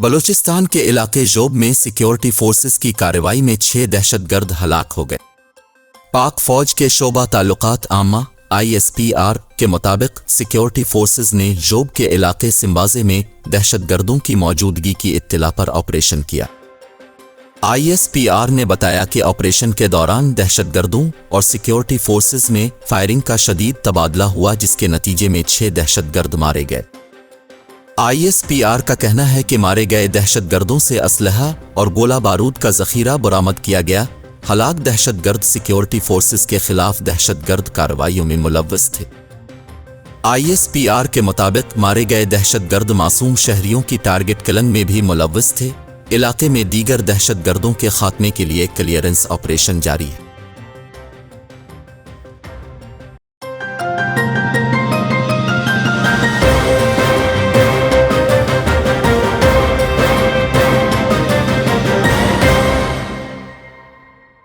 बलूचिस्तान के इलाके जोब में सिक्योरिटी फोर्सेस की कार्रवाई में 6 दहशतगर्द हलाक हो गए। पाक फौज के शोबा ताल्लुकात आमा ISPR के मुताबिक सिक्योरिटी फोर्सेस ने जोब के इलाके सिम्बाजे में दहशतगर्दों की मौजूदगी की इत्तला पर ऑपरेशन किया। ISPR ने बताया कि ऑपरेशन के दौरान दहशतगर्दों और सिक्योरिटी फोर्सेस में फायरिंग का शदीद तबादला हुआ, जिसके नतीजे में 6 दहशतगर्द मारे गए। ISPR का कहना है कि मारे गए दहशतगर्दों से असलहा और गोला बारूद का जखीरा बरामद किया गया। हलाक दहशतगर्द सिक्योरिटी फोर्सेस के खिलाफ दहशतगर्द कार्रवाइयों में मुलव्वस थे। ISPR के मुताबिक मारे गए दहशतगर्द मासूम शहरियों की टारगेट किलिंग में भी मुलव्वस थे। इलाके में दीगर दहशतगर्दों के खात्मे के लिए क्लियरेंस ऑपरेशन जारी है।